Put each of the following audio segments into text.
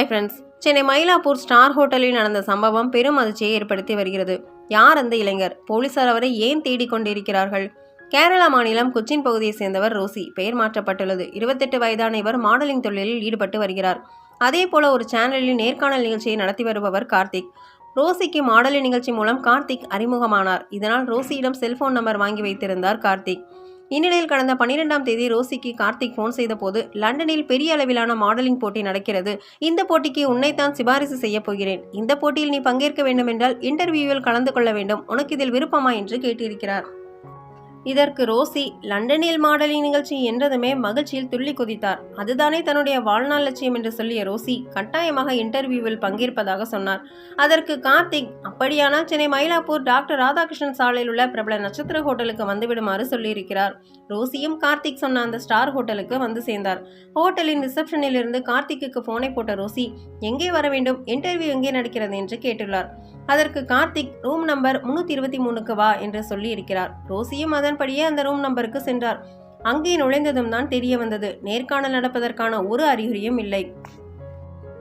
Hi friends, Chennai Mylapore star ஹோட்டலில் நடந்த சம்பவம் பெரும் அதிர்ச்சியை ஏற்படுத்தி வருகிறது. யார் அந்த இளைஞர்? போலீசார் அவரை ஏன் தேடிக் கொண்டிருக்கிறார்கள்? கேரளா மாநிலம் கொச்சின் பகுதியை சேர்ந்தவர் ரோசி. பெயர் மாற்றப்பட்டுள்ளது. 28 வயதான இவர் மாடலிங் தொழிலில் ஈடுபட்டு வருகிறார். அதேபோல ஒரு சேனலில் நேர்காணல் நிகழ்ச்சியை நடத்தி வருபவர் கார்த்திக். ரோசிக்கு மாடலிங் நிகழ்ச்சி மூலம் கார்த்திக் அறிமுகமானார். இதனால் ரோசியிடம் செல்போன் நம்பர் வாங்கி வைத்திருந்தார் கார்த்திக். இந்நிலையில் கடந்த 12ஆம் தேதி ரோசிக்கு கார்த்திக் போன் செய்த போது, லண்டனில் பெரிய அளவிலான மாடலிங் போட்டி நடக்கிறது. இந்த போட்டிக்கு உன்னைத்தான் சிபாரிசு செய்ய போகிறேன். இந்த போட்டியில் நீ பங்கேற்க வேண்டுமென்றால் இன்டர்வியூவில் கலந்து கொள்ள வேண்டும். உனக்கு இதில் விருப்பமா என்று கேட்டிருக்கிறார். இதற்கு ரோசி லண்டனில் மாடலிங் நிகழ்ச்சி என்றதுமே மகிழ்ச்சியில் துள்ளி குதித்தார். அதுதானே தன்னுடைய வாழ்நாள் லட்சியம் என்று சொல்லிய ரோசி கட்டாயமாக இன்டர்வியூவில் பங்கேற்பதாக சொன்னார். அதற்கு கார்த்திக், அப்படியானால் சென்னை மயிலாப்பூர் டாக்டர் ராதாகிருஷ்ணன் சாலையில் உள்ள பிரபல நட்சத்திர ஹோட்டலுக்கு வந்துவிடுமாறு சொல்லியிருக்கிறார். ரோசியும் கார்த்திக் சொன்ன அந்த ஸ்டார் ஹோட்டலுக்கு வந்து சேர்ந்தார். ஹோட்டலின் ரிசப்ஷனில் இருந்து கார்த்திக்கு போனை போட்ட ரோசி, எங்கே வர வேண்டும், இன்டர்வியூ எங்கே நடக்கிறது என்று கேட்டுள்ளார். அதற்கு கார்த்திக், ரூம் நம்பர் 323க்கு வா என்று சொல்லி இருக்கிறார். ரோசியும் அதன்படியே அந்த ரூம் நம்பருக்கு சென்றார். அங்கே நுழைந்ததும் தான் தெரிய வந்தது, நேர்காணல் நடப்பதற்கான ஒரு அறிகுறியும் இல்லை.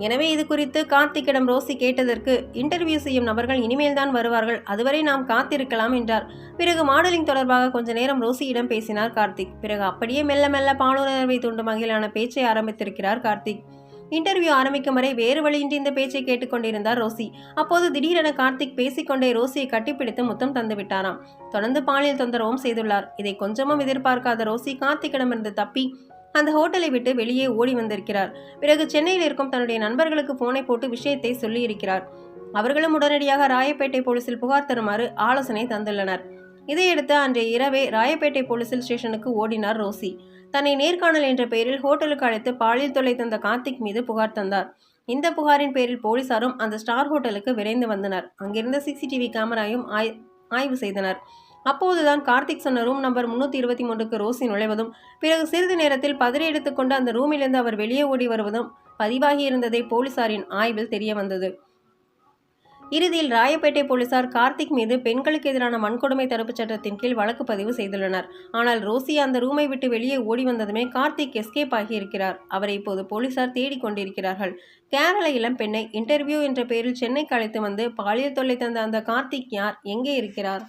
எனவே இது குறித்து கார்த்திக்கிடம் ரோசி கேட்டதற்கு, இன்டர்வியூ செய்யும் நபர்கள் இனிமேல் தான் வருவார்கள், அதுவரை நாம் காத்திருக்கலாம் என்றார். பிறகு மாடலிங் தொடர்பாக கொஞ்ச நேரம் ரோசியிடம் பேசினார் கார்த்திக். பிறகு அப்படியே மெல்ல மெல்ல பாலுணர்வை தூண்டும் வகையிலான பேச்சை ஆரம்பித்திருக்கிறார் கார்த்திக். இன்டர்வியூ ஆரம்பிக்கும் வரை வேறு வழியின்றி இந்த பேச்சை கேட்டுக்கொண்டிருந்தார் ரோசி. அப்போது திடீரென கார்த்திக் பேசிக்கொண்டே ரோசியை கட்டிப்பிடித்து முத்தம் தந்து விட்டாராம். தொடர்ந்து பாலியல் தொந்தரவும் செய்துள்ளார். இதை கொஞ்சமும் எதிர்பார்க்காத ரோசி கார்த்திக்கிடமிருந்து தப்பி அந்த ஹோட்டலை விட்டு வெளியே ஓடி வந்திருக்கிறார். பிறகு சென்னையில் இருக்கும் தன்னுடைய நண்பர்களுக்கு போனை போட்டு விஷயத்தை சொல்லியிருக்கிறார். அவர்களும் உடனடியாக ராயப்பேட்டை போலீசில் புகார் தருமாறு ஆலோசனை தந்துள்ளனர். இதையடுத்து அன்றைய இரவே ராயப்பேட்டை போலீஸ் ஸ்டேஷனுக்கு ஓடினார் ரோசி. தன்னை நேர்காணல் என்ற பெயரில் ஹோட்டலுக்கு அழைத்து பாலியல் தொல்லை தந்த கார்த்திக் மீது புகார் தந்தார். இந்த புகாரின் பேரில் போலீசாரும் அந்த ஸ்டார் ஹோட்டலுக்கு விரைந்து வந்தனர். அங்கிருந்த சிசிடிவி கேமராயும் ஆய்வு செய்தனர். அப்போதுதான் கார்த்திக் சொன்ன ரூம் நம்பர் 323க்கு ரோசி நுழைவதும், பிறகு சிறிது நேரத்தில் பதறி எடுத்துக்கொண்டு அந்த ரூமிலிருந்து அவர் வெளியே ஓடி வருவதும் பதிவாகி இருந்ததை போலீசாரின் ஆய்வில் தெரிய வந்தது. இறுதியில் ராயப்பேட்டை போலீசார் கார்த்திக் மீது பெண்களுக்கு எதிரான வன்கொடுமை தடுப்புச் சட்டத்தின் கீழ் வழக்கு பதிவு செய்துள்ளனர். ஆனால் ரோசி அந்த ரூமை விட்டு வெளியே ஓடி வந்ததுமே கார்த்திக் எஸ்கேப் ஆகி இருக்கிறார். அவரை இப்போது போலீசார் தேடிக் கொண்டிருக்கிறார்கள். கேரள இளம் பெண்ணை இன்டர்வியூ என்ற பெயரில் சென்னைக்கு அழைத்து வந்து பாலியல் தொல்லை தந்த அந்த கார்த்திக் யார், எங்கே இருக்கிறார்?